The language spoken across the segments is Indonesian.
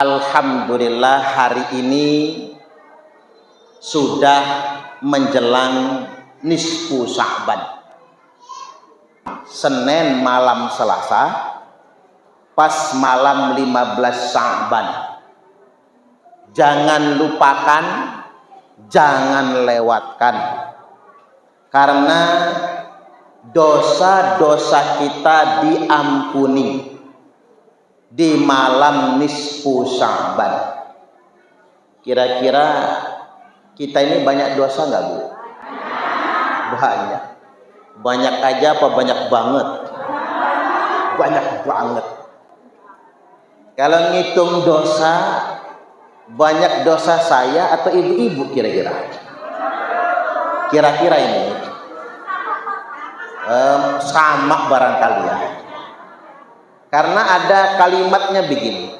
Alhamdulillah hari ini sudah menjelang nisfu Sya'ban. Senin malam Selasa, pas malam 15 Sya'ban. Jangan lupakan, jangan lewatkan. Karena dosa-dosa kita diampuni di malam nisfu Sya'ban. Kira-kira kita ini banyak dosa nggak, Bu? Banyak. Banyak aja apa banyak banget? Banyak banget. Kalau ngitung dosa, banyak dosa saya atau ibu-ibu kira-kira? Kira-kira ini sama barangkali ya. Karena ada kalimatnya begini,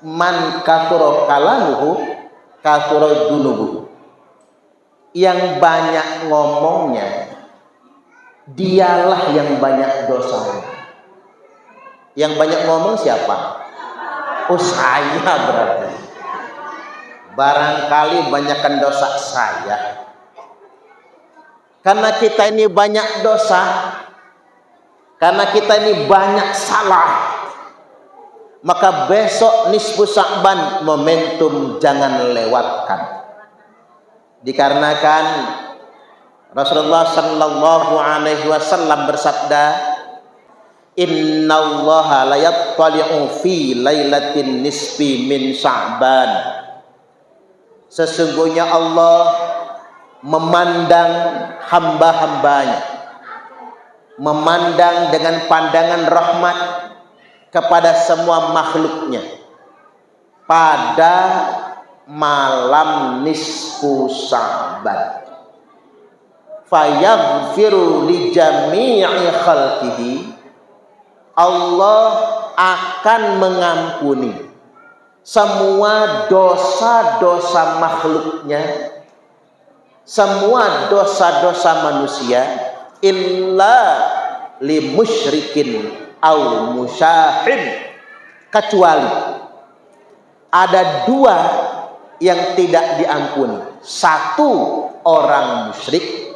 man kathura kalamuhu kathura dunubuhu. Yang banyak ngomongnya, dialah yang banyak dosanya. Yang banyak ngomong siapa? Oh, saya berarti. Barangkali banyakkan dosa saya. Karena kita ini banyak dosa, karena kita ini banyak salah, maka besok nisfu Sya'ban momentum jangan lewatkan. Dikarenakan Rasulullah sallallahu alaihi wasallam bersabda, innallaha la yattali'u fi lailatin nisfi min Sya'ban. Sesungguhnya Allah memandang hamba-hambanya, memandang dengan pandangan rahmat kepada semua makhluknya pada malam nisfu Sya'ban. Fayaghfiru li jami'i khalqihi. Allah akan mengampuni semua dosa-dosa makhluknya, semua dosa-dosa manusia, illa li musyrikin au musyahid, kecuali ada dua yang tidak diampuni. Satu, orang musyrik.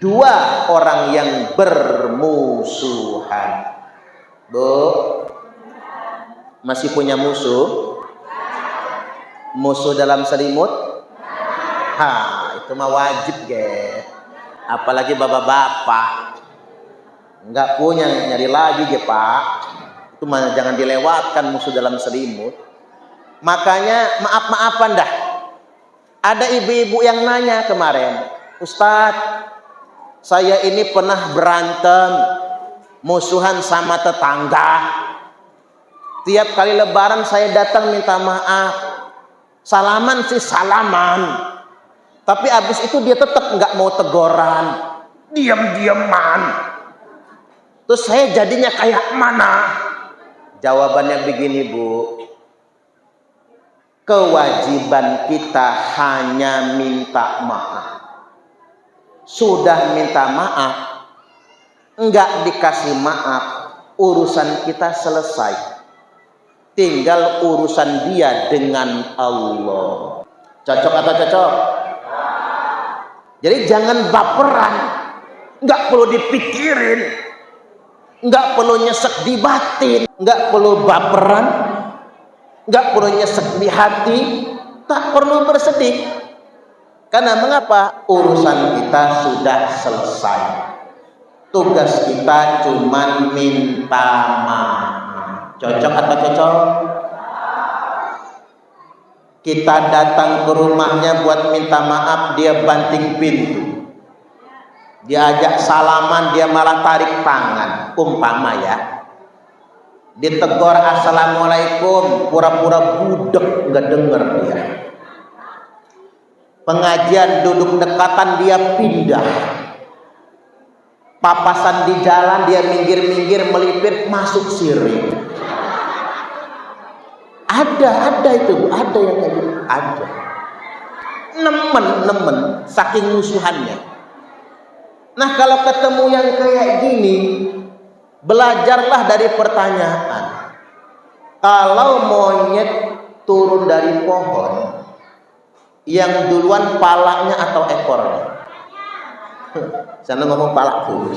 Dua, orang yang bermusuhan. Bu, masih punya musuh? Musuh dalam selimut? Itu mah wajib, ge. Apalagi bapak-bapak nggak punya, nyari lagi ya Pak. Itu mah jangan dilewatkan, musuh dalam selimut. Makanya maaf-maafan dah. Ada ibu-ibu yang nanya kemarin, Ustadz, saya ini pernah berantem musuhan sama tetangga. Tiap kali lebaran saya datang minta maaf, salaman sih salaman, tapi abis itu dia tetap nggak mau teguran, diam-diaman. Terus saya jadinya kayak mana? Jawabannya begini, Bu. Kewajiban kita hanya minta maaf. Sudah minta maaf, enggak dikasih maaf, urusan kita selesai. Tinggal urusan dia dengan Allah. Cocok atau cocok? Jadi jangan baperan, enggak perlu dipikirin, enggak perlu nyesek di batin, enggak perlu baperan, enggak perlu nyesek di hati, tak perlu bersedih. Karena mengapa? Urusan kita sudah selesai. Tugas kita cuman minta maaf. Cocok atau cocok? Kita datang ke rumahnya buat minta maaf, dia banting pintu. Diajak salaman, dia malah tarik tangan. Umpama ya, ditegur assalamualaikum, pura-pura budek, nggak denger dia. Pengajian duduk dekatan, dia pindah. Papasan di jalan, dia minggir-minggir, melipir, masuk siring. Ada itu, ada yang kayak gitu, ada. Nemen, saking musuhannya. Nah, kalau ketemu yang kayak gini, belajarlah dari pertanyaan. Kalau monyet turun dari pohon, yang duluan palanya atau ekornya? Sana ngomong palaku.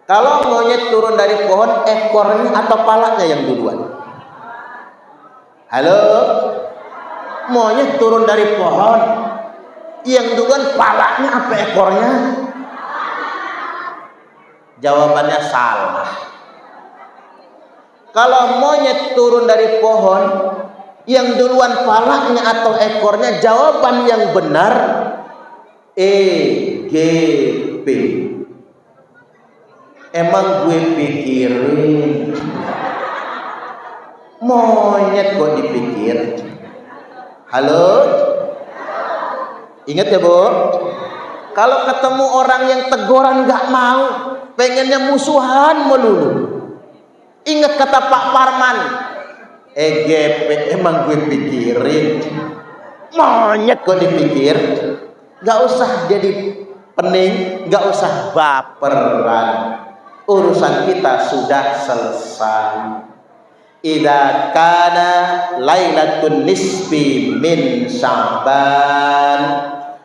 Kalau monyet turun dari pohon, ekornya atau palanya yang duluan? Halo? Monyet turun dari pohon, yang duluan palanya apa ekornya? Jawabannya salah. Kalau monyet turun dari pohon, yang duluan palanya atau ekornya, jawaban yang benar EGP. Emang gue pikirin, monyet kok dipikir. Halo? Ingat ya Bu, kalau ketemu orang yang teguran gak mau, pengennya musuhan melulu. Ingat kata Pak Parman, EGP, emang gue pikirin, monyet kok dipikir. Gak usah jadi pening, gak usah baperan, urusan kita sudah selesai. Idza kana lailatun nisfi min Sya'ban,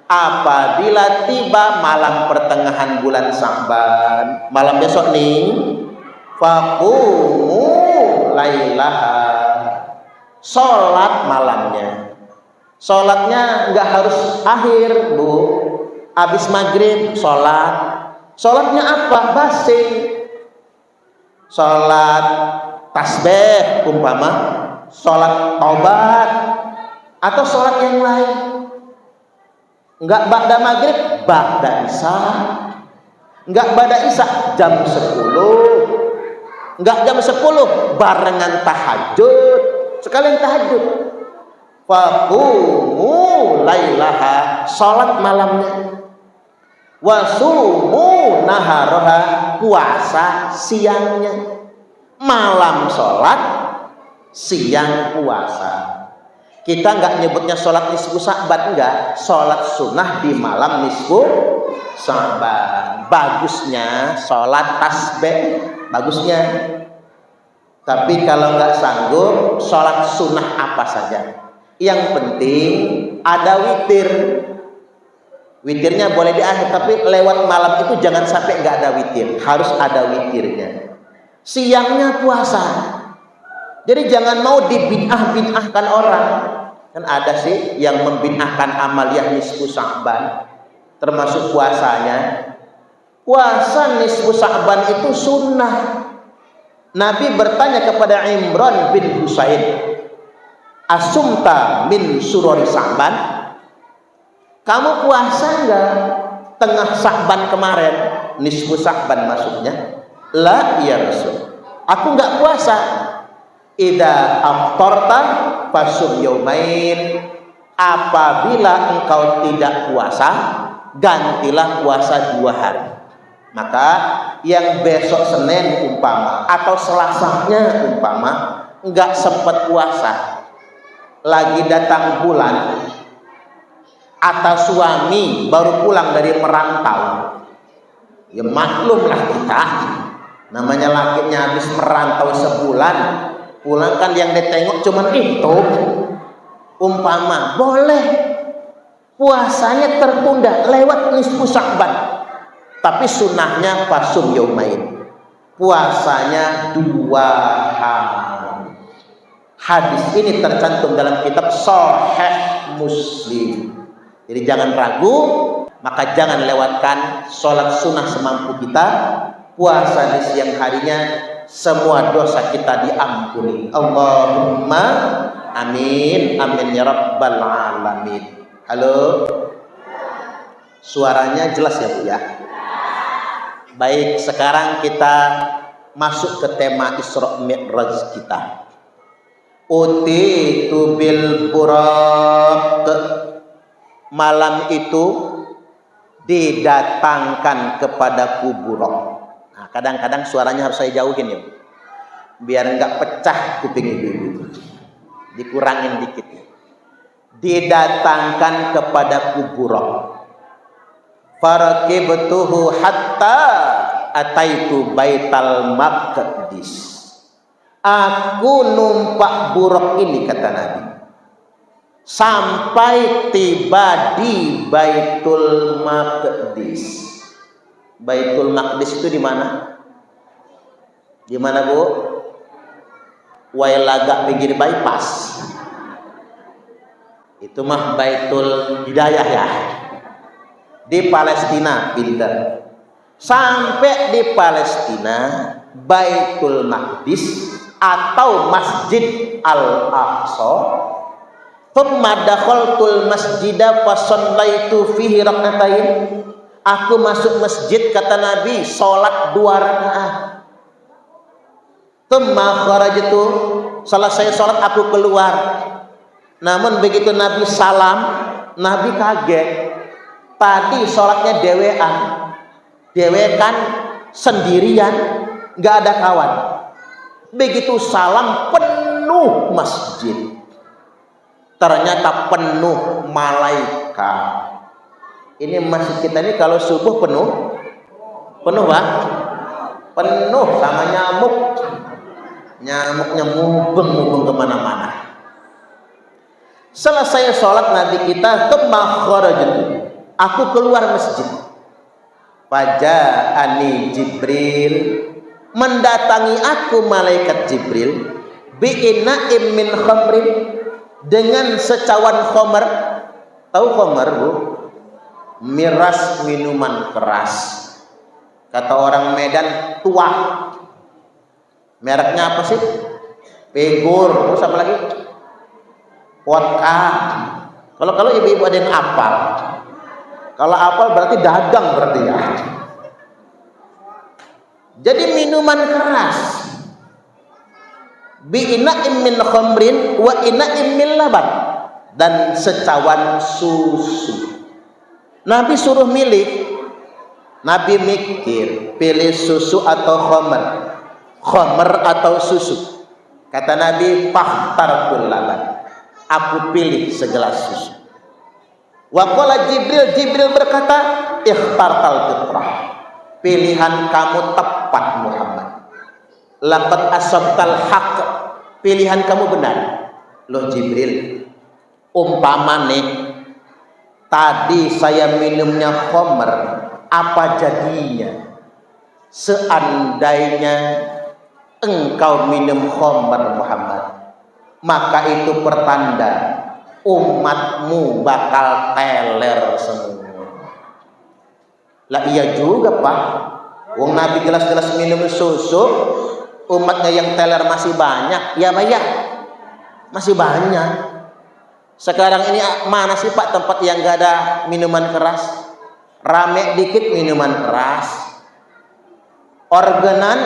apabila tiba malam pertengahan bulan Sya'ban, malam besok nih, faqumu lailaha, sholat malamnya. Sholatnya nggak harus akhir Bu, habis maghrib sholat. Sholatnya apa? Basing. Sholat tasbih umpama, sholat taubat, atau sholat yang lain. Nggak ba'da maghrib, ba'da isya. Nggak ba'da isya, jam 10. Nggak jam 10 barengan tahajud, sekalian tahajud. Faqumu lailaha, sholat malamnya. Wasumu naharaha, puasa siangnya. Malam sholat, siang puasa. Kita nggak nyebutnya sholat nisfu Sya'ban, enggak. Sholat sunnah di malam nisfu Sya'ban. Bagusnya sholat tasbih, bagusnya. Tapi kalau nggak sanggup, sholat sunnah apa saja. Yang penting ada witir. Witirnya boleh di akhir, tapi lewat malam itu jangan sampai nggak ada witir. Harus ada witirnya. Siangnya puasa. Jadi jangan mau dibid'ah-bid'ahkan orang. Kan ada sih yang membid'ahkan amaliyah nisfu Sya'ban, termasuk puasanya. Puasa nisfu Sya'ban itu sunnah. Nabi bertanya kepada Imran bin Husain, asumta min surori Sya'ban, kamu puasa enggak tengah Sya'ban kemarin? Nisfu Sya'ban maksudnya. La ya Rasul, aku enggak puasa. Idza aftarta fasum yaumain, apabila engkau tidak puasa, gantilah puasa 2 hari. Maka yang besok Senin umpama atau Selasanya umpama enggak sempat puasa, lagi datang bulan, atau suami baru pulang dari merantau, ya maklumlah kita, namanya lakinya habis merantau sebulan, pulang kan yang ditengok cuman itu. Umpama boleh puasanya tertunda lewat nisfu Sya'ban, tapi sunnahnya fasum yaumain, puasanya 2 hari. Hadis ini tercantum dalam kitab Sahih Muslim. Jadi jangan ragu, maka jangan lewatkan sholat sunnah semampu kita. Puasa di siang harinya, semua dosa kita diampuni. Allahumma amin, amin ya rabbal alamin. Halo, suaranya jelas ya Bu ya? Baik, sekarang kita masuk ke tema Isra Mi'raj kita. Utitu bil buraq, malam itu didatangkan kepadaku buraq. Nah, kadang-kadang suaranya harus saya jauhin ya, biar enggak pecah kuping ibu-ibu. Dikurangin dikit ya. Didatangkan kepadaku buraq. Farakibtuhu hatta ataitu baital maqdis. Aku numpak buruk ini, kata Nabi, sampai tiba di Baitul Maqdis. Baitul Maqdis itu di mana? Di mana, Bu? Wailaga pinggir bypass. Itu mah Baitul Hidayah ya. Di Palestina, pinter. Sampai di Palestina, Baitul Maqdis atau Masjid Al-Aqsa. Thumma dakhaltul masjida fa shallaitu fihi rak'atain. Aku masuk masjid, kata Nabi, salat 2 rakaat. Thumma kharajtu, selesai salat aku keluar. Namun begitu Nabi salam, Nabi kaget. Tadi salatnya dewekan sendirian, nggak ada kawan. Begitu salam penuh masjid. Ternyata penuh malaikat. Ini masjid kita ini kalau subuh penuh Pak, penuh sama nyamuk. Nyamuknya mubeng kemana-mana. Selesai sholat Nabi kita, aku keluar masjid. Faja'ani Jibril, mendatangi aku malaikat Jibril, bi'ina'im min khamrin, dengan secawan khamr. Tahu khamr, Bu? Miras, minuman keras. Kata orang Medan, tua. Mereknya apa sih? Pegur. Terus apa lagi? Vodka. Kalau ibu-ibu ada yang apal. Kalau apal berarti dagang berarti ya. Jadi minuman keras. Bi ina'im min khamrin wa ina'im min laban, dan secawan susu. Nabi suruh milih. Nabi mikir, pilih susu atau khamr atau susu. Kata Nabi, fakhtartul laban, aku pilih segelas susu. Wa qala Jibril berkata, ikhtartal fitrah, pilihan kamu tepat Muhammad. Laqad asabtal haqq, pilihan kamu benar. Loh Jibril, umpama nih tadi saya minumnya khamr, apa jadinya seandainya engkau minum khamr Muhammad? Maka itu pertanda umatmu bakal teler semua. Lah iya juga Pak, wong Nabi jelas-jelas minum susu, umatnya yang teler masih banyak. Ya Pak ya, masih banyak. Sekarang ini mana sih Pak tempat yang gak ada minuman keras? Rame dikit minuman keras, organan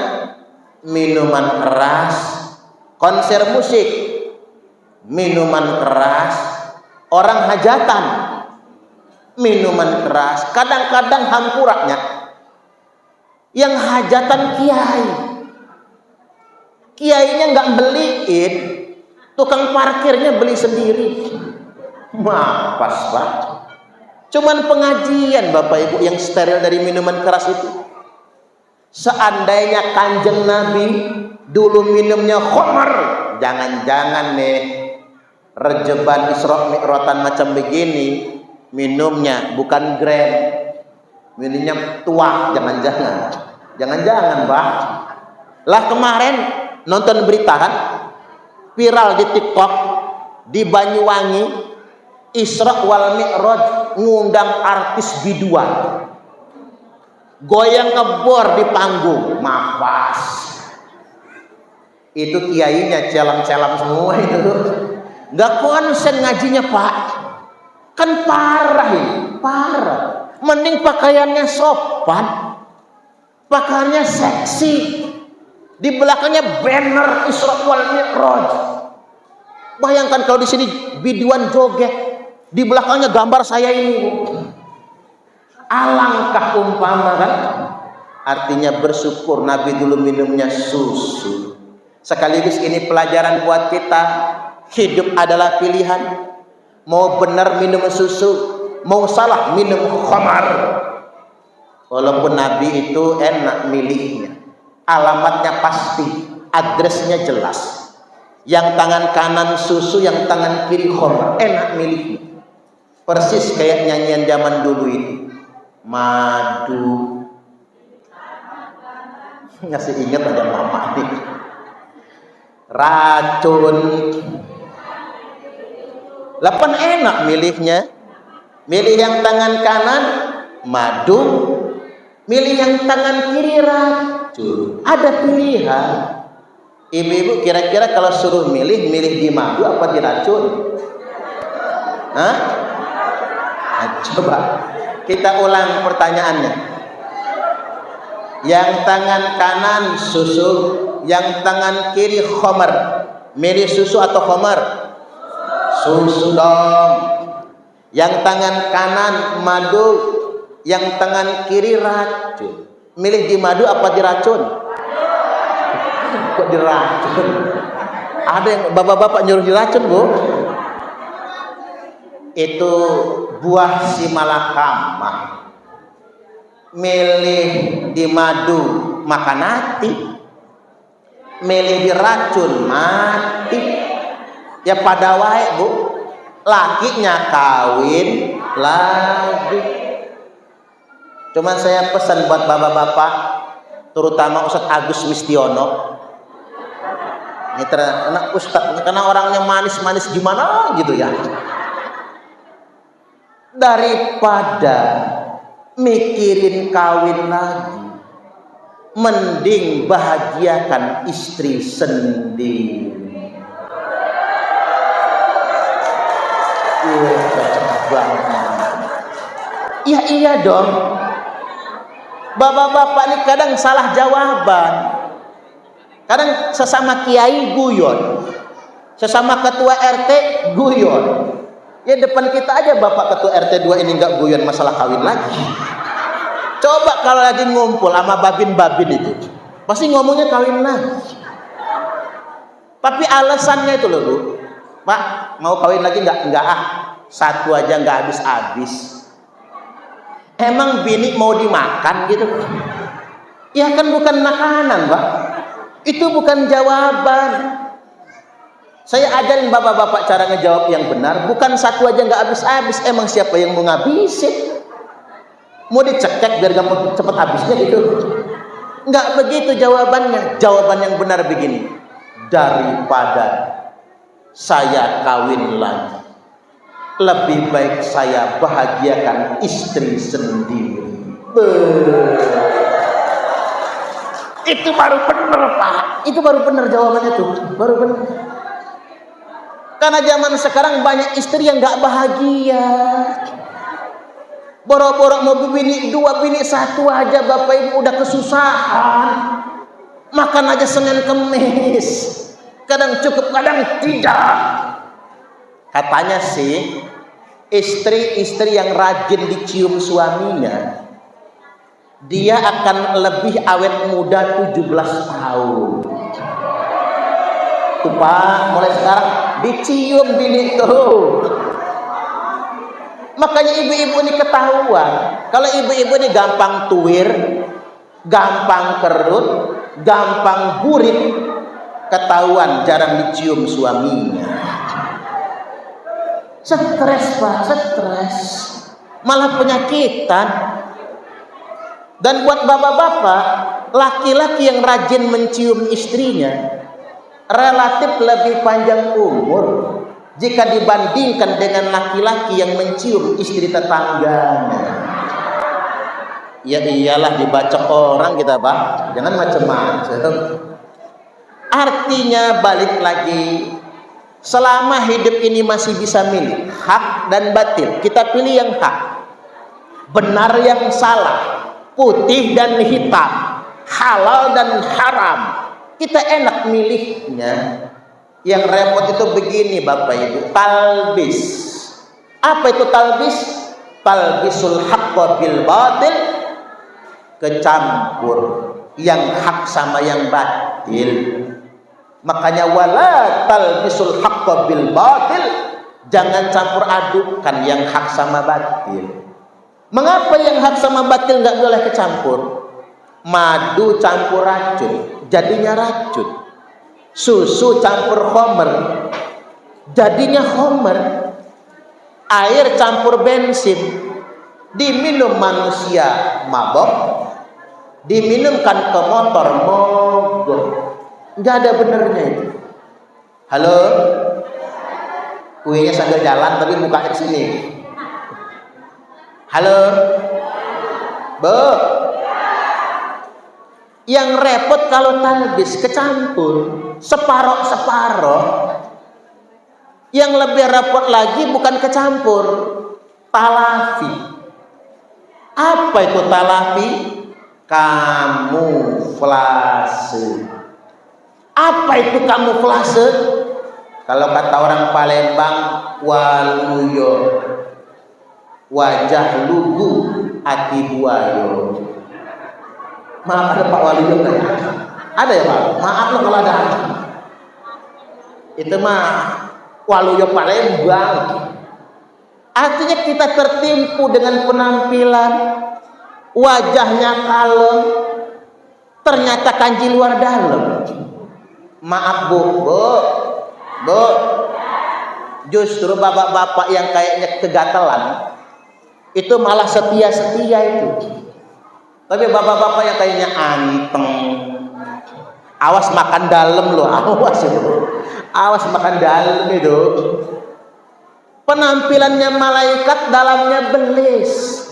minuman keras, konser musik minuman keras, orang hajatan minuman keras. Kadang-kadang hampuraknya yang hajatan kiainya nggak beliin, tukang parkirnya beli sendiri. Mapas Pak, cuman pengajian Bapak Ibu yang steril dari minuman keras itu. Seandainya Kanjeng Nabi dulu minumnya khamr, jangan-jangan nih rejeban Isra Mi'ratan macam begini, minumnya bukan Grand, minumnya tua. Jangan-jangan Pak. Lah kemarin nonton berita kan, viral di TikTok, di Banyuwangi, Isra wal Mi'raj ngundang artis biduan, goyang ngebor di panggung. Mapas. Itu kiainya celam-celam semua itu. Gak konsen ngajinya Pak. Kan parah ini, parah. Mending pakaiannya sopan, pakaiannya seksi, di belakangnya banner Isra wal Mi'raj. Bayangkan kalau di sini biduan joget, di belakangnya gambar saya ini. Alangkah umpama kan? Artinya bersyukur Nabi dulu minumnya susu. Sekaligus ini pelajaran buat kita. Hidup adalah pilihan. Mau benar minum susu, mau salah minum khamar. Walaupun Nabi itu enak milihnya, alamatnya pasti. addressnya jelas. Yang tangan kanan susu, yang tangan kiri khamr. Enak milihnya. Persis kayak nyanyian zaman dulu itu. Madu. Ngasih ingat aja mama nih. Racun. Lapan enak milihnya. Milih yang tangan kanan madu, milih yang tangan kiri racun. Ada pilihan. Ibu-ibu kira-kira kalau suruh milih di madu apa di racun? Hah? Nah, coba kita ulang pertanyaannya. Yang tangan kanan susu, yang tangan kiri khamr. Milih susu atau khamr? Susu dong. Yang tangan kanan madu, yang tangan kiri racun. Milih di madu apa di racun? Kok di racun? Ada yang bapak-bapak nyuruh di racun, Bu? Itu buah simalakama. Milih di madu makan hati, milih di racun mati. Ya pada wae, Bu. Lakinya kawin lagi. Cuman saya pesan buat bapak-bapak, terutama Ustadz Agus Wistiono. Ini anak Ustadz, karena orangnya manis-manis gimana gitu ya. Daripada mikirin kawin lagi, mending bahagiakan istri sendiri. Iya iya dong. Bapak-bapak ini kadang salah jawaban. Kadang sesama kiai guyon, sesama ketua RT guyon. Ya depan kita aja bapak ketua RT 2 ini nggak guyon masalah kawin lagi. Coba kalau lagi ngumpul sama babin-babin itu, pasti ngomongnya kawin lagi. Tapi alasannya itu loh, Bu. Pak, mau kawin lagi nggak? Nggak ah, satu aja nggak habis-habis. Emang bini mau dimakan gitu? Ya kan bukan makanan, Pak. Itu bukan jawaban. Saya ajarin bapak-bapak cara ngejawab yang benar. Bukan satu aja nggak habis-habis. Emang siapa yang mau ngabisin? Mau dicekek biar gampang cepet habisnya gitu? Nggak begitu jawabannya. Jawaban yang benar begini. Daripada saya kawin lagi, lebih baik saya bahagiakan istri sendiri. Itu baru benar, Pak. Itu baru benar jawabannya tuh. Baru benar. Karena zaman sekarang banyak istri yang nggak bahagia. Boro-boro mau bini 2, bini 1 aja, bapak ibu udah kesusahan. Makan aja Senin Kemis. Kadang cukup, kadang tidak. Katanya sih, istri-istri yang rajin dicium suaminya, dia akan lebih awet muda 17 tahun. Tuh Pak, mulai sekarang dicium bini tuh. Makanya ibu-ibu ini ketahuan. Kalau ibu-ibu ini gampang tuwir, gampang kerut, gampang burik, ketahuan jarang dicium suaminya. Stres, Pak, stres. Malah penyakitan. Dan buat bapak-bapak, laki-laki yang rajin mencium istrinya relatif lebih panjang umur jika dibandingkan dengan laki-laki yang mencium istri tetangganya. Ya iyalah, dibacok orang kita, Pak. Jangan macam-macam. Artinya balik lagi, selama hidup ini masih bisa milih hak dan batil, kita pilih yang hak. Benar yang salah, putih dan hitam, halal dan haram, kita enak milihnya. Yang repot itu begini Bapak Ibu, talbis. Apa itu talbis? Talbisul haqqa bil batil, kecampur yang hak sama yang batil. Makanya wala talbisul haqqa bil batil, jangan campur adukan yang hak sama batil. Mengapa yang hak sama batil nggak boleh kecampur? Madu campur racun, jadinya racun. susu campur khamr, jadinya khamr. Air campur bensin, diminum manusia mabok, diminumkan ke motor mogok. Nggak ada benernya itu. Halo, kuenya sambil jalan tapi mukanya ke sini. Halo, Bu. Yang repot kalau talbis kecampur separoh-separoh. Yang lebih repot lagi bukan kecampur, talafi. Apa itu talafi? Kamuflase. Apa itu kamuflase? Kalau kata orang Palembang, waluyo, wajah lugu hati buayo. Maaf, ada Pak Waluyo kan? Ada ya Pak? Maaf loh kalau ada. Itu mah Waluyo Palembang. Artinya kita tertipu dengan penampilan, wajahnya kalem, ternyata kanji luar dalam. Maaf Bu, justru bapak-bapak yang kayaknya kegatelan itu malah setia-setia itu. Tapi bapak-bapak yang kayaknya anteng, awas makan dalam loh, awas itu. Awas makan dalam itu. Penampilannya malaikat, dalamnya belis.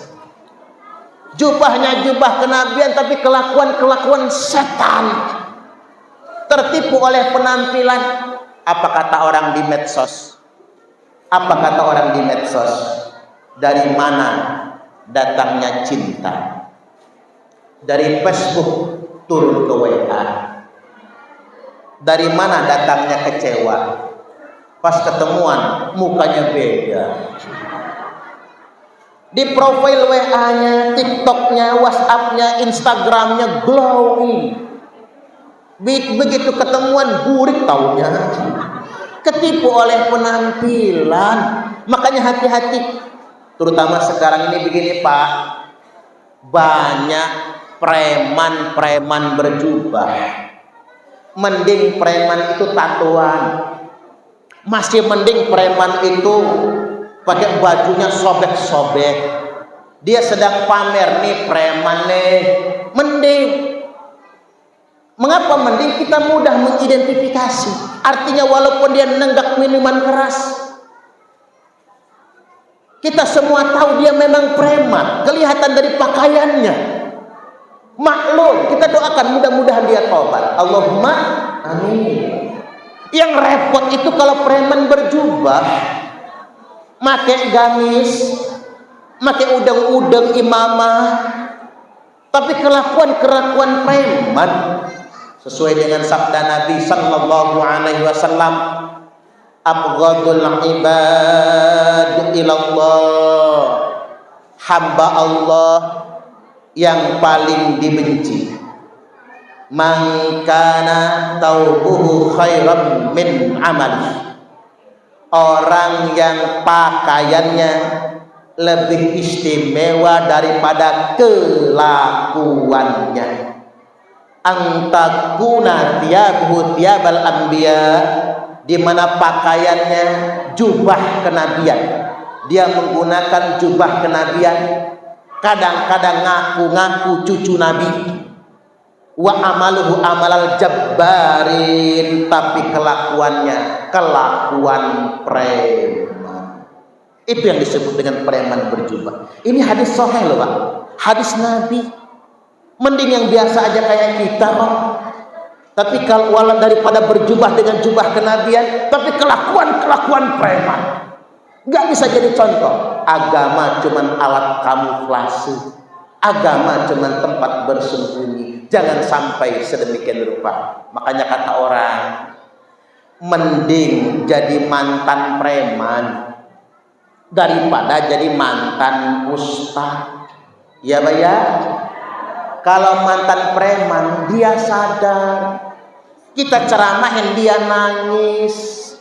Jubahnya jubah kenabian, tapi kelakuan setan. Tertipu oleh penampilan. Apa kata orang di medsos? Apa kata orang di medsos? Dari mana datangnya cinta? Dari Facebook turun ke WA. Dari mana datangnya kecewa? Pas ketemuan mukanya beda. Di profil WA-nya, TikTok-nya, WhatsApp-nya, Instagram-nya glowing. Begitu ketemuan burik taunya. Ketipu oleh penampilan. Makanya hati-hati. Terutama sekarang ini begini Pak. Banyak preman-preman berjubah. Mending preman itu tatoan. Masih mending preman itu pakai bajunya sobek-sobek. Dia sedang pamer nih preman nih. Mending. Mengapa mending? Kita mudah mengidentifikasi. Artinya walaupun dia nenggak minuman keras, kita semua tahu dia memang preman. Kelihatan dari pakaiannya. Maklum, kita doakan mudah-mudahan dia tobat. Allahumma amin. Yang repot itu kalau preman berjubah, pakai gamis, pakai udeng-udeng imamah, tapi kelakuan preman. Sesuai dengan sabda Nabi sallallahu alaihi wasallam, abghadul ibad ilallah, hamba Allah yang paling dibenci, man kana taubuhu khairan min amali, orang yang pakaiannya lebih istimewa daripada kelakuannya. Antakuna tiabuhu tiabal anbiya, di mana pakaiannya jubah kenabian. Dia menggunakan jubah kenabian, kadang-kadang ngaku-ngaku cucu Nabi. Wa amaluhu amalal jabbarin, tapi kelakuannya kelakuan preman. Itu yang disebut dengan preman berjubah. Ini hadis sahih loh Pak, hadis Nabi. Mending yang biasa aja kayak kita kok. Tapi kalau walau daripada berjubah dengan jubah kenabian, tapi kelakuan preman, nggak bisa jadi contoh. Agama cuman alat kamuflase. Agama cuman tempat bersembunyi. Jangan sampai sedemikian rupa. Makanya kata orang, mending jadi mantan preman daripada jadi mantan ustaz. Ya Pak ya. Kalau mantan preman dia sadar, kita ceramahin dia nangis.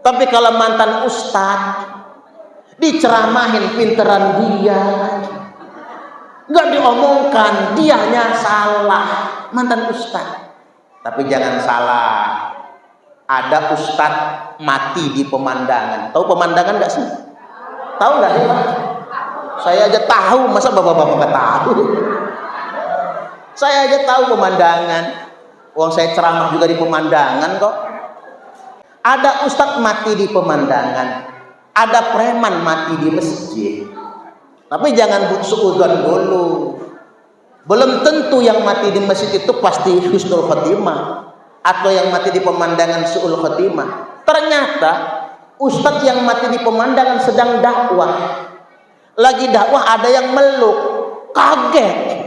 Tapi kalau mantan ustaz diceramahin pinteran dia, nggak diomongkan dianya salah. Mantan ustaz. Tapi jangan salah, Ada ustadz mati di pemandangan. Tahu pemandangan nggak sih? Tahu nggak sih Pak? Saya aja tahu, masa bapak-bapak nggak tahu? Saya aja tahu pemandangan. Wong saya ceramah juga di pemandangan kok. Ada ustadz mati di pemandangan, ada preman mati di masjid. Tapi jangan suudzon dulu. Belum tentu yang mati di masjid itu pasti husnul khotimah, atau yang mati di pemandangan su'ul khotimah. Ternyata ustadz yang mati di pemandangan sedang dakwah. Lagi dakwah ada yang meluk. Kaget.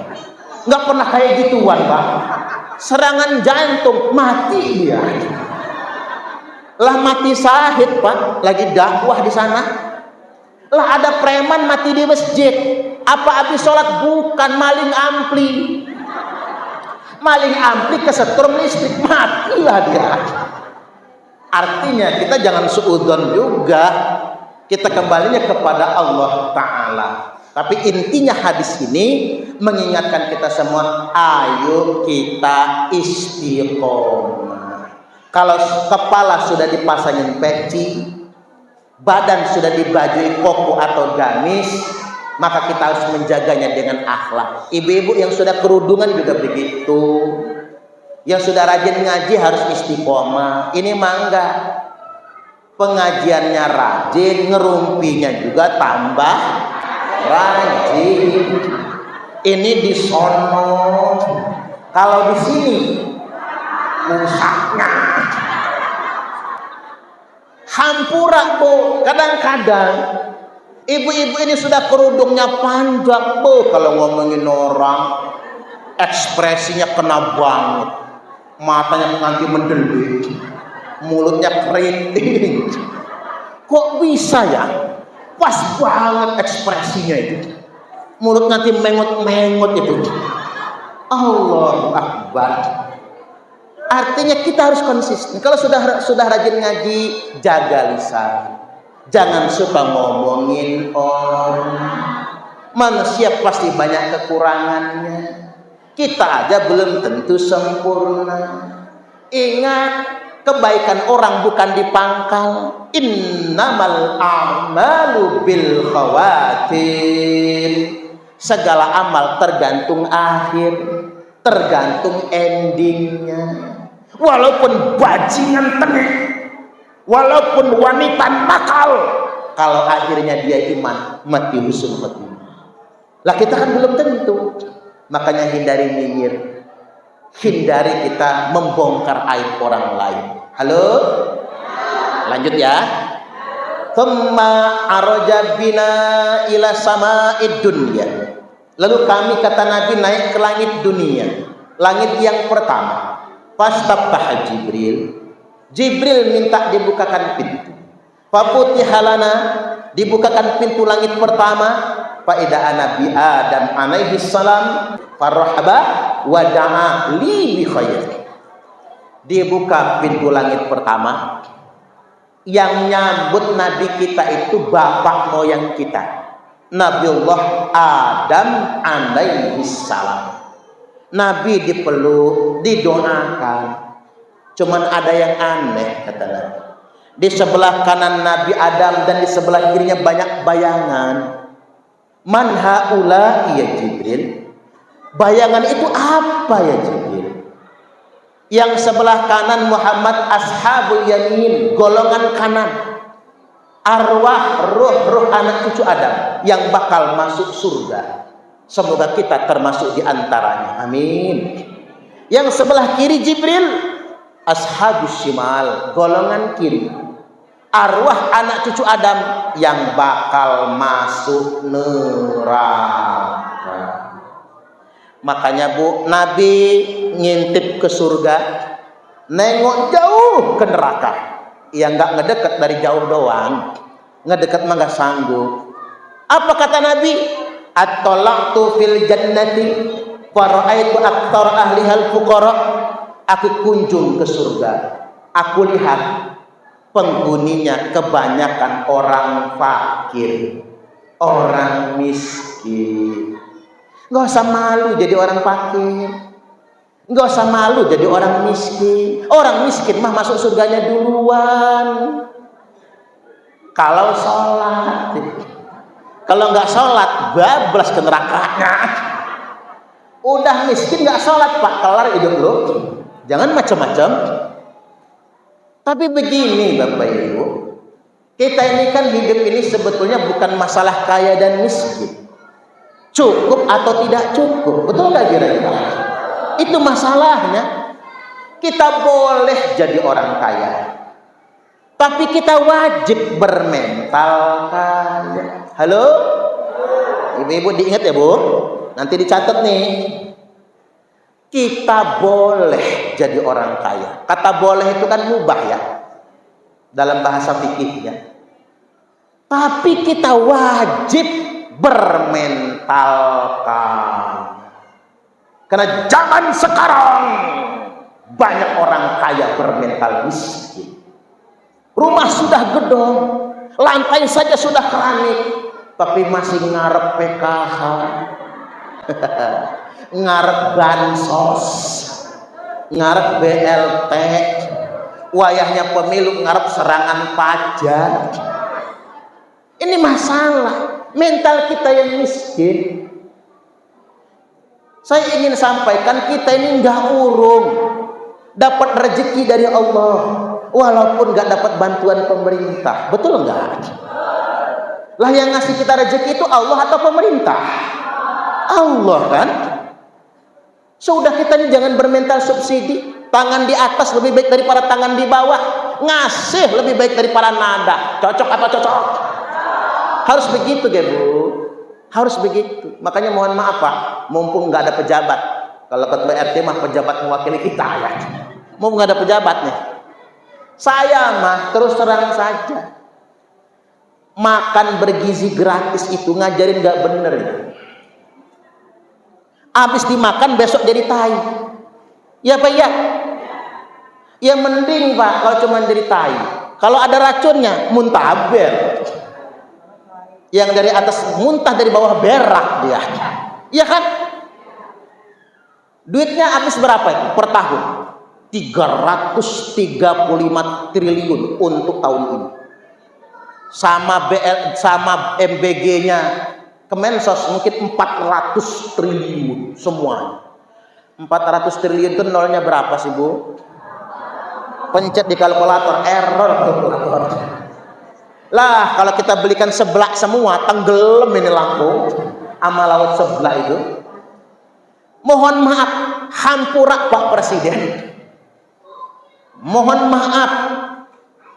Nggak pernah kayak gituan, Pak. Serangan jantung, mati dia. Lah mati syahid, Pak. Lagi dakwah di sana. Lah ada preman mati di masjid. Apa habis sholat? Bukan, maling ampli. Maling ampli kesetrum listrik, matilah dia. Artinya kita jangan suudzon juga. Kita kembalinya kepada Allah Ta'ala. Tapi intinya hadis ini mengingatkan kita semua, ayo kita istiqomah. Kalau kepala sudah dipasangin peci, badan sudah dibajui koko atau gamis, maka kita harus menjaganya dengan akhlak. Ibu-ibu yang sudah kerudungan juga begitu. Yang sudah rajin ngaji harus istiqomah. Ini mangga. Pengajiannya rajin, ngerumpinya juga tambah rajin. Ini di sono, kalau di sini musaknya hampura Bu. Kadang-kadang ibu-ibu ini sudah kerudungnya panjang Bu, kalau ngomongin orang ekspresinya kena banget, matanya nanti mendelik, mulutnya keriting. Kok bisa ya? Pas banget ekspresinya itu. Mulut nanti mengot-mengot itu. Allahu Akbar. Artinya kita harus konsisten. Kalau sudah rajin ngaji, jaga lisan. Jangan suka ngomongin orang. Manusia pasti banyak kekurangannya. Kita aja belum tentu sempurna. Ingat, kebaikan orang bukan dipangkal. Innamal a'malu bil khawatir. Segala amal tergantung akhir, tergantung endingnya. Walaupun bajingan tenek, walaupun wanita nakal, kalau akhirnya dia iman, mati husnul khotimah. Lah kita kan belum tentu. Makanya hindari nyinyir, hindari kita membongkar aib orang lain. Halo? Lanjut ya. Thumma araja bina ila sama'id dunya. Lalu kami, kata Nabi, naik ke langit dunia, langit yang pertama. Fastabtaha Jibril. Jibril minta dibukakan pintu. Fafutiha lana, dibukakan pintu langit pertama. Faidah Nabi Adam alaihi salam farhaba wa da'a li bi khair. Dibuka pintu langit pertama. Yang nyambut Nabi kita itu bapak moyang kita, Nabiullah Adam alaihi salam. Nabi dipeluk, didoakan. Cuman ada yang aneh, kata Nabi. Di sebelah kanan Nabi Adam dan di sebelah kirinya banyak bayangan. Man haula ya Jibril? Bayangan itu apa ya Jibril? Yang sebelah kanan Muhammad ashabul yamin, golongan kanan, arwah ruh anak cucu Adam yang bakal masuk surga. Semoga kita termasuk di antaranya, amin. Yang sebelah kiri Jibril, ashabus shimal, golongan kiri, arwah anak cucu Adam yang bakal masuk neraka. Makanya Bu, Nabi ngintip ke surga, nengok jauh ke neraka. Ya nggak ngedekat dari jauh doang, ngedekat mah nggak sanggup. Apa kata Nabi? At-talaqtu fil jannati fara'aitu aktsar ahlihal fuqara. Aku kunjung ke surga, aku lihat penghuninya kebanyakan orang fakir, orang miskin. Nggak usah malu jadi orang fakir, Nggak usah malu jadi orang miskin. Orang miskin mah masuk surganya duluan kalau sholat. Kalau nggak sholat, bablas ke nerakanya. Udah miskin nggak sholat, Pak, kelar hidup lu. Jangan macam-macam. Tapi begini Bapak Ibu, kita ini kan hidup ini sebetulnya bukan masalah kaya dan miskin, cukup atau tidak cukup, betul nggak kira-kira? Itu masalahnya. Kita boleh jadi orang kaya, tapi kita wajib bermental kaya. Halo? Ibu-ibu diingat ya Bu, nanti dicatat nih. Kita boleh jadi orang kaya. Kata boleh itu kan mubah ya, dalam bahasa fikihnya. Tapi kita wajib bermental kaya. Karena zaman sekarang banyak orang kaya bermental miskin. Rumah sudah gedong, lantai saja sudah keramik, tapi masih ngarep PKH, ngarep bansos, ngarep BLT, wayahnya pemilu ngarep serangan pajak. Ini masalah mental kita yang miskin. Saya ingin sampaikan, kita ini nggak urung dapat rezeki dari Allah walaupun nggak dapat bantuan pemerintah. Betul nggak? Lah yang ngasih kita rezeki itu Allah atau pemerintah? Allah kan. Sudah kita ini jangan bermental subsidi. Tangan di atas lebih baik daripada tangan di bawah. Ngasih lebih baik daripada nada. Cocok atau cocok? Harus begitu ya Bu. Harus begitu. Makanya mohon maaf Pak, mumpung nggak ada pejabat. Kalau ketua RT mah pejabat mewakili kita ya. Mumpung nggak ada pejabatnya. Saya mah terus terang saja, makan bergizi gratis itu ngajarin nggak bener ya. Habis dimakan besok jadi tai. Ya Pak ya. Ya mending Pak kalau cuma jadi tai. Kalau ada racunnya muntaber. Yang dari atas muntah, dari bawah berak dia. Iya kan? Duitnya habis berapa itu per tahun? 335 triliun untuk tahun ini. Sama MBG-nya Kemensos mungkin 400 triliun semuanya. 400 triliun itu nolnya berapa sih Bu? Pencet di kalkulator, error kalkulator. Lah kalau kita belikan sebelah semua, tenggelam ini Lampung sama laut sebelah itu. Mohon maaf, hampura Pak Presiden. Mohon maaf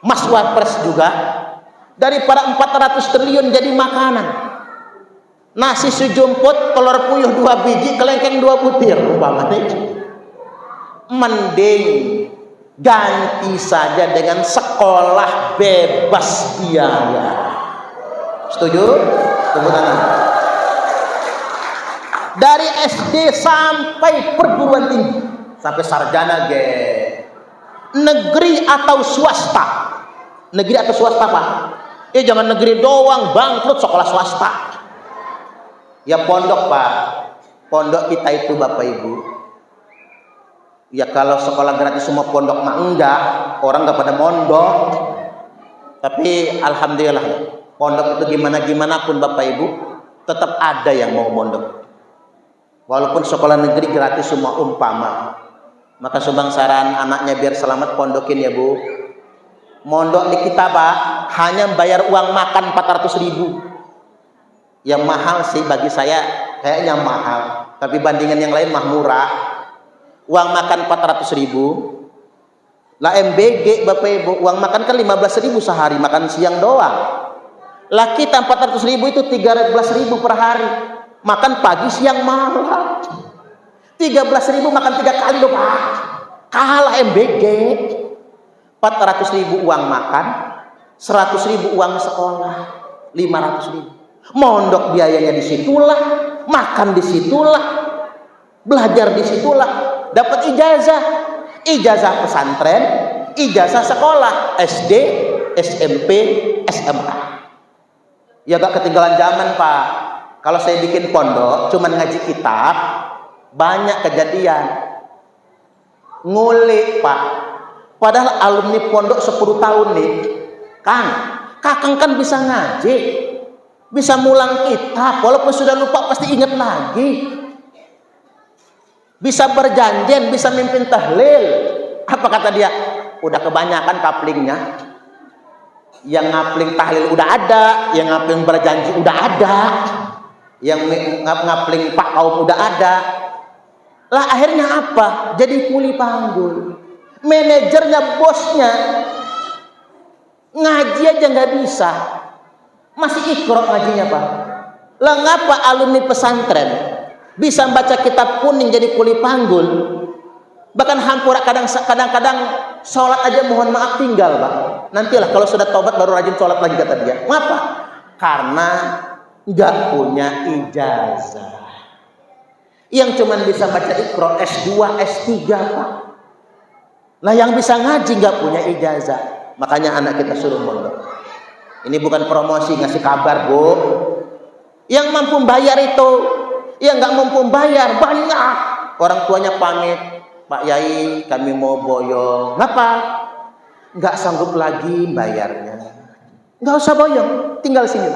Mas Wapres juga. Daripada 400 triliun jadi makanan. Nasi sejumput, telur puyuh 2 biji, kelengkeng 2 butir umpamanya. Mending ganti saja dengan sekolah bebas biaya. Setuju? Tepuk tangan. Dari SD sampai perguruan tinggi, sampai sarjana ge. Negeri atau swasta? Negeri atau swasta Pak? Jangan negeri doang, bangkrut sekolah swasta. Ya pondok Pak. Pondok kita itu Bapak Ibu. Ya kalau sekolah gratis semua pondok mah enggak, orang enggak pada mondok. Tapi alhamdulillah ya, pondok itu gimana pun Bapak Ibu tetap ada yang mau mondok. Walaupun sekolah negeri gratis semua umpama, maka subangsaran anaknya biar selamat pondokin ya Bu. Mondok di kita Pak hanya bayar uang makan 400.000. Yang mahal sih bagi saya kayaknya mahal, tapi bandingan yang lain mah murah. Uang makan 400.000. Lah MBG Bapak Ibu, uang makan kan 15.000 sehari, makan siang doang. Lah kita 400.000 itu 13.000 per hari. Makan pagi siang malam. 13.000 makan 3 kali loh Pak. Kalah MBG. 400.000 uang makan, 100.000 uang sekolah, 500.000. Mondok biayanya disitulah, makan disitulah, belajar disitulah, dapat ijazah pesantren, ijazah sekolah SD, SMP, SMA. Ya gak ketinggalan zaman Pak. Kalau saya bikin pondok cuman ngaji kitab, banyak kejadian. Ngulik Pak. Padahal alumni pondok 10 tahun nih, Kang, Kakang kan bisa ngaji, bisa mulang kitab, walaupun sudah lupa pasti ingat lagi. Bisa berjanjian, bisa mimpin tahlil. Apa kata dia? Udah kebanyakan kaplingnya. Yang ngapling tahlil udah ada, yang ngapling berjanji udah ada, yang ngapling pak kaum udah ada. Lah akhirnya apa? Jadi kuli panggul. Manajernya, bosnya ngaji aja nggak bisa, masih ikrok ngajinya Pak. Lah ngapa alumni pesantren bisa baca kitab kuning jadi kuli panggul, bahkan hampura kadang-kadang sholat aja mohon maaf tinggal Pak. Nantilah kalau sudah tobat baru rajin sholat lagi kata dia. Ngapa? Karena nggak punya ijazah. Yang cuman bisa baca ikrok S2 S3 Pak. Lah yang bisa ngaji nggak punya ijazah. Makanya anak kita suruh mondok. Ini bukan promosi, ngasih kabar Bu. Yang mampu bayar itu, yang nggak mampu bayar banyak. Orang tuanya pamit, Pak Yai kami mau boyong. Ngapa? Nggak sanggup lagi bayarnya. Nggak usah boyong, tinggal sini.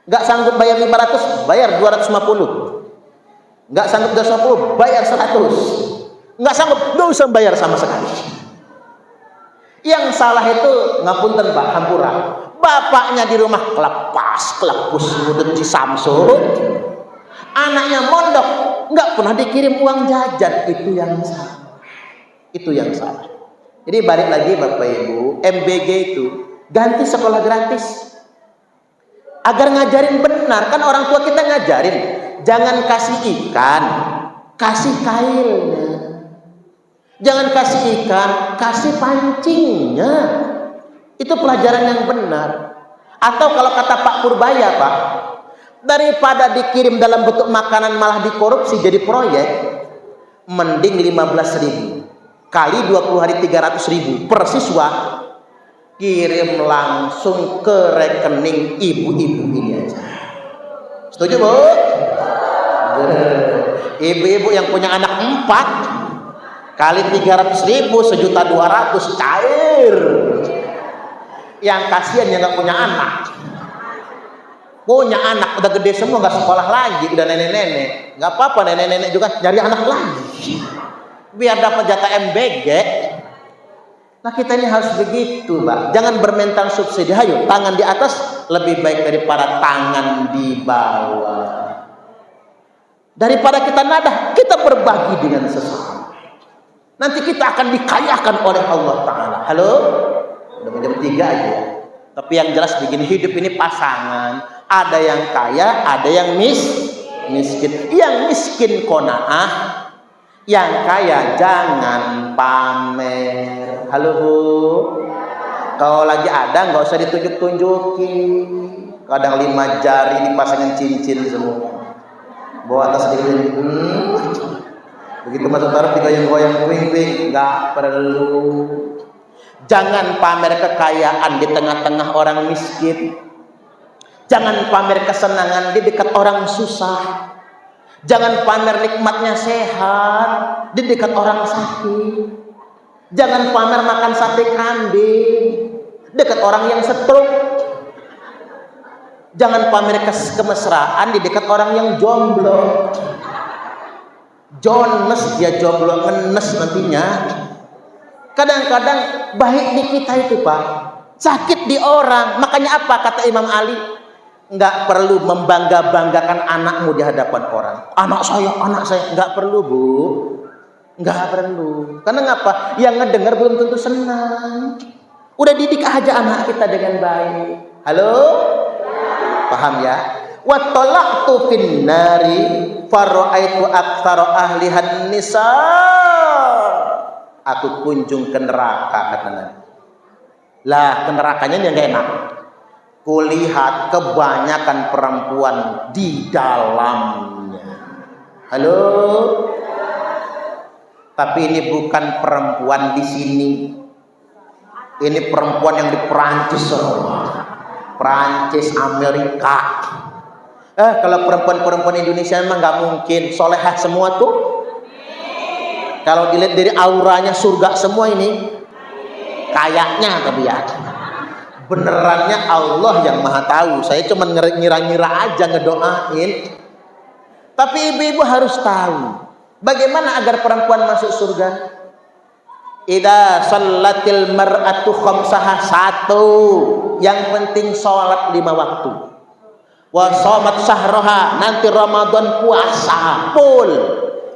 Nggak sanggup bayar 500, bayar 250. Nggak sanggup 250, bayar 100. Nggak sanggup, nggak usah bayar sama sekali. Yang salah itu ngapunten Pak, hampura. Bapaknya di rumah kelepas, kelepus, ngudut di Samsung. Anaknya mondok, nggak pernah dikirim uang jajan. Itu yang salah. Itu yang salah. Jadi balik lagi Bapak Ibu, MBG itu ganti sekolah gratis. Agar ngajarin benar, kan orang tua kita ngajarin. Jangan kasih ikan, kasih kailnya. Jangan kasih ikan, kasih pancingnya. Itu pelajaran yang benar. Atau kalau kata Pak Purbaya Pak, daripada dikirim dalam bentuk makanan malah dikorupsi jadi proyek, mending 15.000 kali 20 hari 300.000 per siswa, kirim langsung ke rekening ibu-ibu ini aja. Setuju Bu? Ibu-ibu yang punya anak 4 kali 300.000 1.200.000 cair. Yang kasihan yang nggak punya anak. Punya anak udah gede semua, nggak sekolah lagi, udah nenek-nenek. Nggak apa-apa, nenek-nenek juga nyari anak lagi biar dapat jatah MBG. Nah kita ini harus begitu Pak. Jangan bermental subsidi. Ayo tangan di atas lebih baik daripada tangan di bawah. Daripada kita nadah, kita berbagi dengan sesama. Nanti kita akan dikayakan oleh Allah Ta'ala. Halo? Udah jam 3 aja ya. Tapi yang jelas begini, hidup ini pasangan. Ada yang kaya, ada yang miskin. Yang miskin qanaah, yang kaya jangan pamer. Halo Bu? Kalau lagi ada nggak usah ditunjuk-tunjukin. Kadang 5 jari dipasangin cincin semua. Bawa atas dikit. Begitu masuk taruh digoyang-goyang kuing-kuing, nggak perlu. Jangan pamer kekayaan di tengah-tengah orang miskin. Jangan pamer kesenangan di dekat orang susah. Jangan pamer nikmatnya sehat di dekat orang sakit. Jangan pamer makan sate kambing dekat orang yang stroke. Jangan pamer kemesraan di dekat orang yang jomblo. Jones dia jomblo, ngenes nantinya. Kadang-kadang baik di kita itu Pak, sakit di orang. Makanya apa kata Imam Ali? Nggak perlu membangga-banggakan anakmu di hadapan orang. Anak saya, nggak perlu Bu, nggak perlu. Karena ngapa? Yang ngedengar belum tentu senang. Udah didik aja anak kita dengan baik. Halo? Paham ya? Wa talaqtu fin nari faraitu aktsara ahlihan nisa. Aku kunjung ke neraka kata Nabi. Lah ke nerakanya yang gak enak. Kulihat kebanyakan perempuan di dalamnya. Halo? Tapi ini bukan perempuan di sini. Ini perempuan yang di Perancis, Perancis, Amerika. Kalau perempuan-perempuan Indonesia memang nggak mungkin solehah semua tuh. Kalau dilihat dari auranya surga semua ini, kayaknya tapi ya. Benerannya Allah yang maha tahu. Saya cuma ngira-ngira aja ngedoain. Tapi ibu-ibu harus tahu bagaimana agar perempuan masuk surga. Idza shallatil mar'atu khamsaha, satu, yang penting sholat 5 waktu. Wa shamat syahraha, nanti Ramadan puasa full.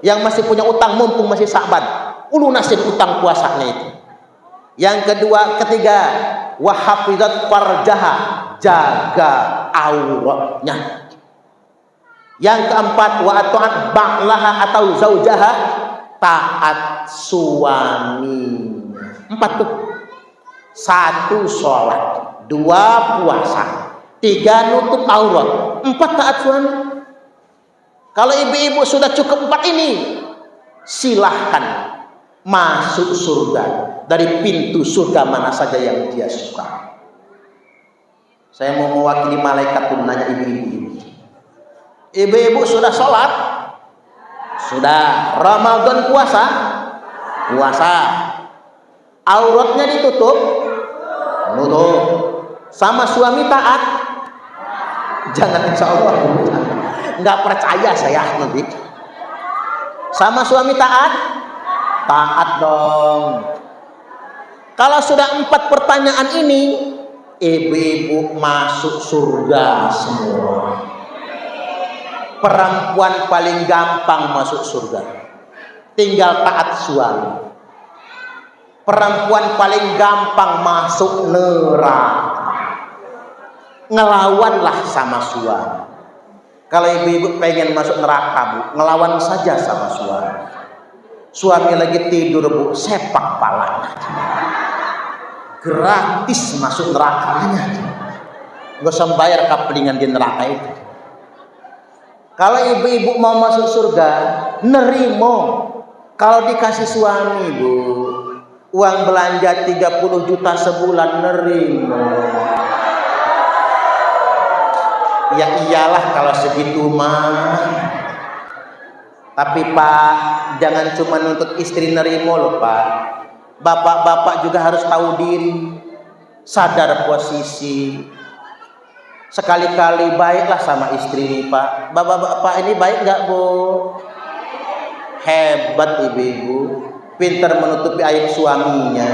Yang masih punya utang mumpung masih Sa'ban, lunasin utang puasanya itu. Yang ketiga, wa hafizat farjaha, jaga auratnya. Yang keempat, wa ata'at ba'laha atau zaujaha, taat suami. 4 tuh. 1 sholat, 2 puasa, 3 nutup aurat, 4 taat suami. Kalau ibu-ibu sudah cukup 4 ini, silahkan masuk surga dari pintu surga mana saja yang dia suka. Saya mau mewakili malaikat pun nanya ibu-ibu. Ibu-ibu sudah sholat? Sudah. Ramadan puasa? Puasa. Auratnya ditutup? Nutup. Sama suami taat? Jangan, insya Allah. Nggak percaya saya nanti. Sama suami taat? Taat dong. Kalau sudah 4 pertanyaan ini, ibu-ibu masuk surga semua. Perempuan paling gampang masuk surga, tinggal taat suami. Perempuan paling gampang masuk neraka, ngelawanlah sama suami. Kalau ibu-ibu pengen masuk neraka, Bu, ngelawan saja sama suami. Suami lagi tidur, Bu, sepak palanya, gratis masuk nerakanya. Gak usah bayar kaplingan di neraka itu. Kalau ibu-ibu mau masuk surga, nerimo. Kalau dikasih suami, Bu, uang belanja 30 juta sebulan, nerimo. Ya iyalah kalau segitu mah. Tapi Pak, jangan cuma nuntut istri nerimo loh Pak. Bapak-bapak juga harus tahu diri, sadar posisi. Sekali-kali baiklah sama istri nih Pak. Bapak-bapak ini baik nggak Bu? Hebat ibu-ibu, pintar menutupi aib suaminya.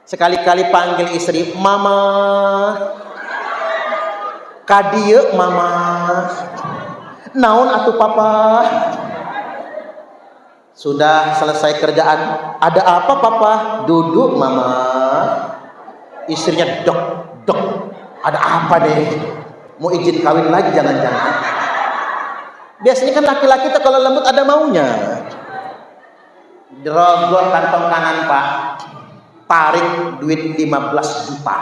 Sekali-kali panggil istri, Mama, kadieu Mama, naon atuh Papa. Sudah selesai kerjaan, ada apa Papa? Duduk Mama. Istrinya dok, ada apa deh? Mau izin kawin lagi jangan-jangan. Biasanya kan laki-laki tuh kalau lembut ada maunya. Dirogoh kantong kanan Pak, tarik duit 15 juta.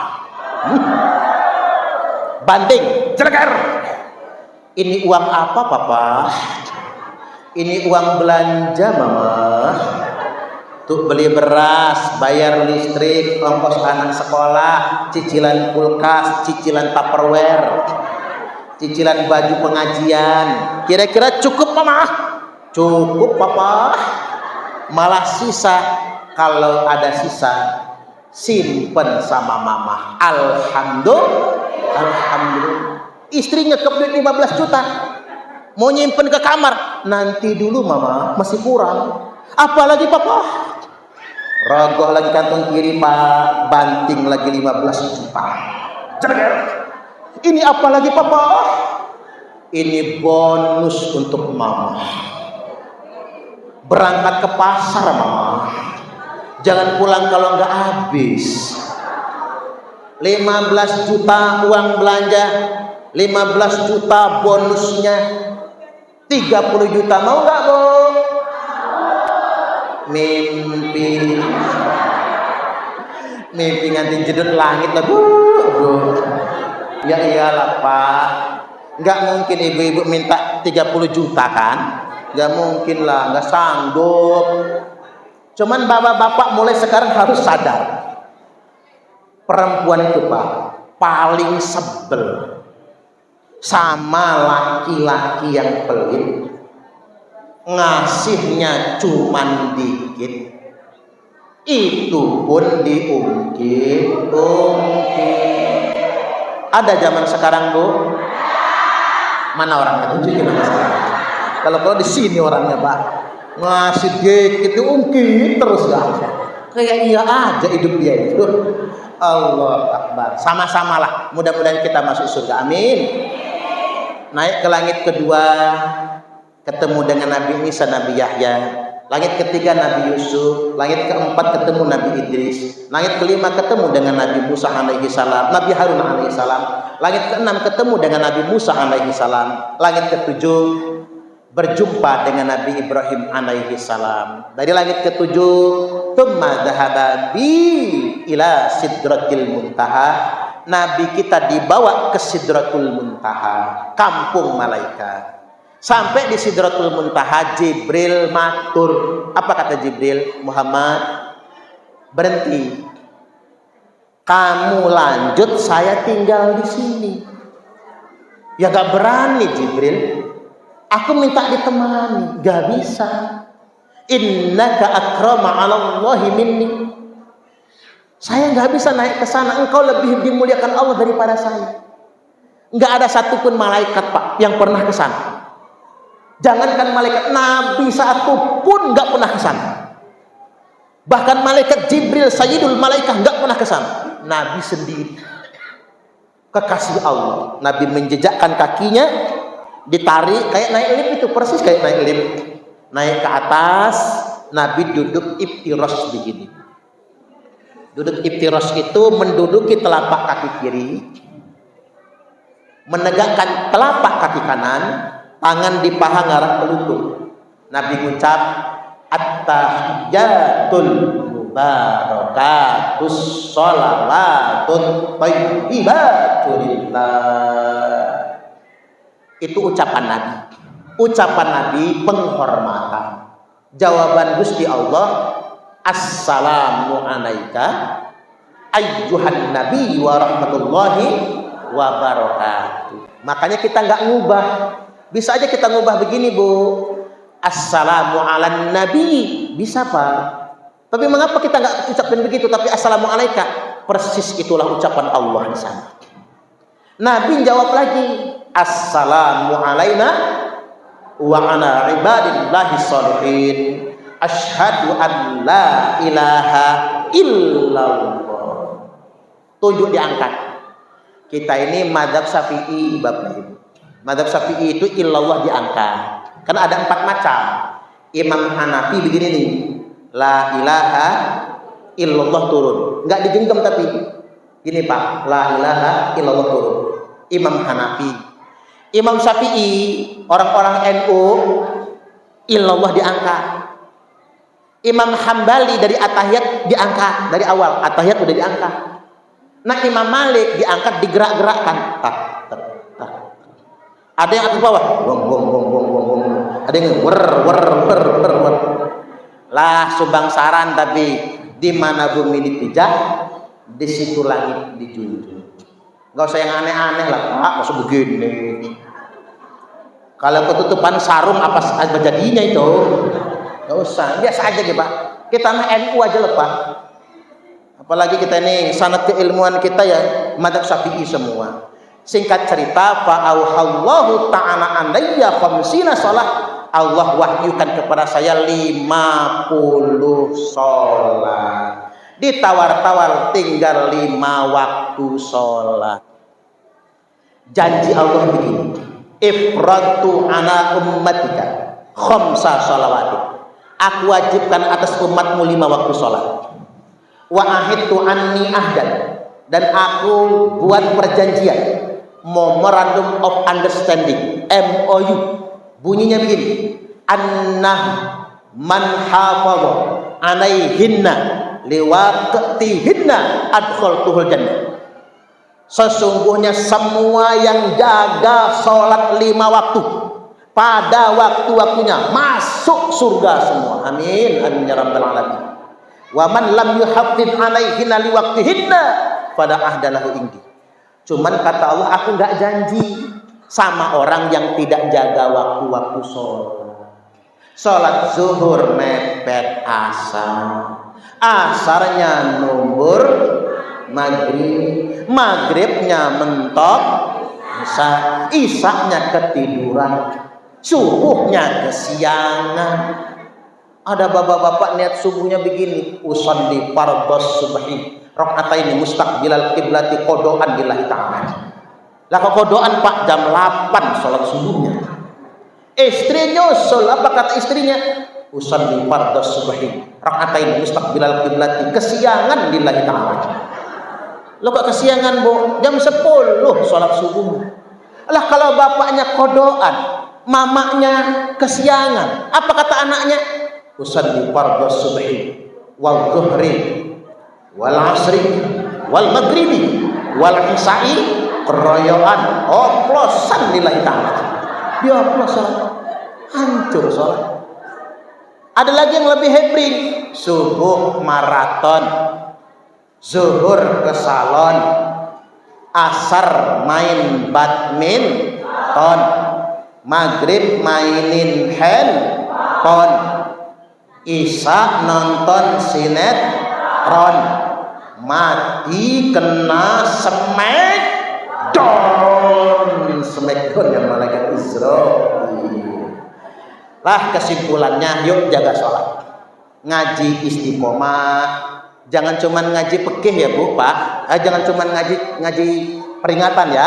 Banting, cereker. Ini uang apa Papa? Ini uang belanja Mama. Tuh beli beras, bayar listrik, ongkos anak sekolah, cicilan kulkas, cicilan Tupperware, cicilan baju pengajian. Kira-kira cukup Mama? Cukup Papa. Malah sisa, kalau ada sisa, simpen sama Mama. Alhamdulillah. Istrinya nyekep duit 15 juta, mau nyimpen ke kamar. Nanti dulu Mama, masih kurang. Apalagi Papa? Rogoh lagi kantong kiri Pak, banting lagi 15 juta. Cereker. Ini apa lagi Papa? Ini bonus untuk Mama. Berangkat ke pasar Mama, jangan pulang kalau nggak habis. 15 juta uang belanja, 15 juta bonusnya, 30 juta. Mau nggak Bu? Mimpi nganti jedut langit lah Bu. Ya iyalah Pak, nggak mungkin ibu-ibu minta 30 juta kan, nggak mungkin lah, nggak sanggup. Cuman bapak-bapak mulai sekarang harus sadar, perempuan itu Pak paling sebel sama laki-laki yang pelit, ngasihnya cuman dikit, itu pun diungkit-ungkit. Ada zaman sekarang, Bu? Mana orangnya? Tunjukin nama sekarang. Kalau di sini orangnya, Pak, ngasih dikit diungkit terus gak? Kayak iya aja hidup dia itu. Allah Akbar. Sama-sama lah. Mudah-mudahan kita masuk surga. Amin. Naik ke langit kedua, ketemu dengan Nabi Isa, Nabi Yahya. Langit ketiga Nabi Yusuf. Langit keempat ketemu Nabi Idris. Langit kelima ketemu dengan Nabi Musa alaihi salam, Nabi Harun alaihi salam. Langit keenam ketemu dengan Nabi Musa alaihi salam. Langit ketujuh berjumpa dengan Nabi Ibrahim alaihi salam. Dari langit ketujuh, tsumma dhahaba bi ila sidratil muntaha. Nabi kita dibawa ke Sidratul Muntaha, kampung malaikat. Sampai di Sidratul Muntaha, Jibril matur. Apa kata Jibril? Muhammad, berhenti. Kamu lanjut, saya tinggal di sini. Ya gak berani Jibril. Aku minta ditemani, gak bisa. Innaka akrama 'alallahi minni. Saya nggak bisa naik ke sana. Engkau lebih dimuliakan Allah daripada saya. Nggak ada satupun malaikat, Pak, yang pernah ke sana. Jangankan malaikat, Nabi satu pun nggak pernah ke sana. Bahkan malaikat Jibril, Sayyidul Malaikah, nggak pernah ke sana. Nabi sendiri, kekasih Allah. Nabi menjejakkan kakinya, ditarik kayak naik lift itu, persis kayak naik lift. Naik ke atas, Nabi duduk iftiros begini. Duduk iftiros itu menduduki telapak kaki kiri, menegakkan telapak kaki kanan, tangan di paha ngarah ke lutut. Nabi mengucap at-tahiyyatul mubarakatus sholawatun thayyibatulillah. Itu ucapan Nabi. Ucapan Nabi penghormatan. Jawaban Gusti Allah, assalamu alaika ayyuhan nabi wa rahmatullahi wa barakatuh. Makanya kita nggak ngubah. Bisa aja kita ngubah begini, Bu. Assalamu alan nabi. Bisa, Pak. Tapi mengapa kita nggak ucapkan begitu? Tapi assalamu alaika. Persis itulah ucapan Allah di sana. Nabi jawab lagi, assalamu alaina wa ala ibadillahi sholihin. Asyhadu an la ilaha illallah. 7 diangkat. Kita ini madzhab Syafi'i, Bapak Ibu. Madzhab Syafi'i itu illallah diangkat. Karena ada 4 macam. Imam Hanafi begini nih, la ilaha illallah turun. Enggak digenggam tapi gini, Pak, la ilaha illallah turun. Imam Hanafi. Imam Syafi'i, orang-orang NU, illallah diangkat. Imam Hambali dari atahiyat diangkat dari awal, atahiyat udah diangkat. Nah, Imam Malik diangkat digerak-gerakkan. Ada yang atas bawah, gong gong gong gong gong gong. Ada yang wer. Lah subangsaran, tapi di mana bumi dipijak, di situ langit dijunjung. Enggak usah yang aneh-aneh lah, Pak, masuk begini. Kalau ketutupan sarung apa jadinya itu? Gak usah, biasa aja deh, Pak. Kita mah NU aja loh, Pak. Apalagi kita ini sanad keilmuan kita ya madzhab Syafi'i semua. Singkat cerita, fa auhallahu ta'ala alayya khamsina shalah. Allah wahyukan kepada saya 50 sholat. Ditawar-tawar tinggal 5 waktu sholat. Janji Allah begini, ifratu ana ummatika khamsa shalawatin. Aku wajibkan atas umatmu 5 waktu sholat. Wa ahidtu anni ahdan, dan aku buat perjanjian, Memorandum of Understanding, MOU. Bunyinya begini, annah man hafadha alaihinna liwaqtihinna adkhaltuhul jannah. Sesungguhnya semua yang jaga sholat 5 waktu pada waktu-waktunya masuk surga semua. Amin, amin ya rabbal alamin. Wa man lam yuhaffidh alaihinna liwaqtihinna fala ahdalahu indi. Cuman kata Allah, aku enggak janji sama orang yang tidak jaga waktu-waktu sholat. Sholat zuhur mepet asar, asarnya numbur maghrib, maghribnya mentok isya, isyanya ketiduran, subuhnya kesiangan. Ada bapak-bapak niat subuhnya begini, usolli fardhos subhi rakaatain mustaqbilal qiblati qodoan lillahi ta'ala. Lah kok qodoan Pak jam 8 sholat subuhnya. Istrinya usul, apa kata istrinya? Usolli fardhos subhi rakaatain mustaqbilal qiblati, kesiangan lillahi ta'ala. Lo kok kesiangan Bu? Jam 10 sholat subuh. Lah kalau bapaknya kodoan, mamanya kesiangan, apa kata anaknya? Usolli fardhos subhi wal dhuhri wal asri wal maghribi wal isya'i keroyokan oplosan lillahi ta'ala. Dia oplosan, hancur sholat. Ada lagi yang lebih hebring, subuh maraton, zuhur ke salon, asar main badminton, maghrib mainin handphone, isya nonton sinetron, mati kena smackdown yang malaikat Israel. Lah kesimpulannya, yuk jaga sholat, ngaji istiqomah. Jangan cuman ngaji fikih ya Bu, Pak. Jangan cuman ngaji peringatan ya.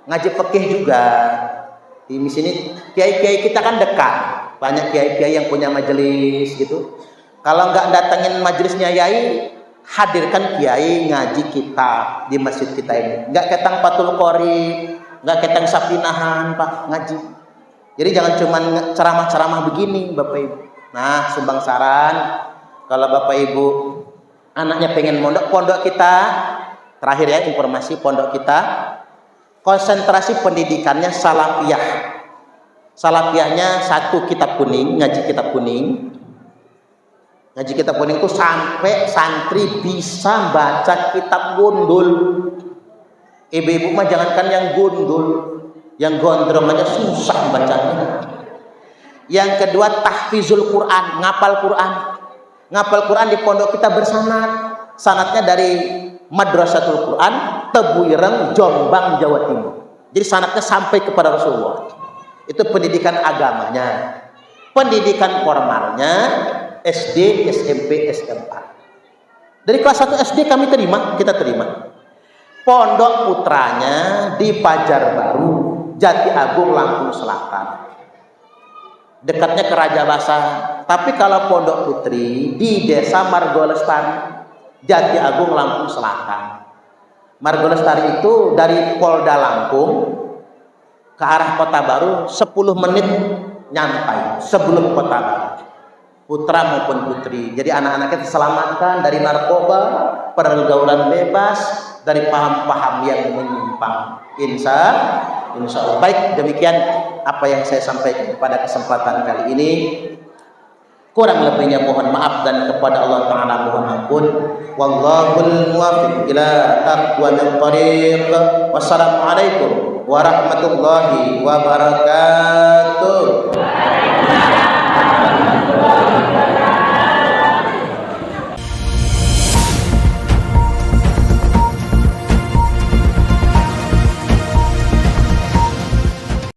Ngaji fikih juga. Di sini kiai-kiai kita kan dekat. Banyak kiai-kiai yang punya majelis gitu. Kalau nggak datengin majelisnya yai, hadirkan kiai ngaji kitab di masjid kita ini. Nggak ketang Fathul Qorib, nggak ketang Sapinahan, Pak, ngaji. Jadi jangan cuman ceramah-ceramah begini, Bapak Ibu. Nah, sumbang saran, kalau Bapak Ibu anaknya pengen pondok kita, terakhir ya informasi pondok kita, konsentrasi pendidikannya salafiyah. Salafiyahnya 1 kitab kuning, ngaji kitab kuning. Ngaji kitab kuning itu sampai santri bisa baca kitab gundul. Ibu-ibu mah jangankan yang gundul, yang gondrong aja susah bacanya. Yang kedua tahfizul Quran, ngapal Quran. Ngapal Quran di pondok kita bersanad. Sanadnya dari Madrasatul Quran Tebuireng, Jombang, Jawa Timur. Jadi sanadnya sampai kepada Rasulullah. Itu pendidikan agamanya. Pendidikan formalnya SD, SMP, SMA. Dari kelas 1 SD kita terima. Pondok putranya di Pajar Baru, Jati Agung, Lampung Selatan. Dekatnya ke Raja Basa. Tapi kalau pondok putri di Desa Margolestari, Jati Agung, Lampung Selatan. Margolestari itu dari Polda Lampung ke arah Kota Baru 10 menit nyampai sebelum Kota Baru. Putra maupun putri. Jadi anak-anaknya diselamatkan dari narkoba, pergaulan bebas, dari paham-paham yang menyimpang. Insya Allah. Baik, demikian apa yang saya sampaikan pada kesempatan kali ini. Kurang lebihnya mohon maaf dan kepada Allah Ta'ala mohon ampun. Wallahul muwaffiq ila aqwamit thariq. Wassalamualaikum warahmatullahi wabarakatuh.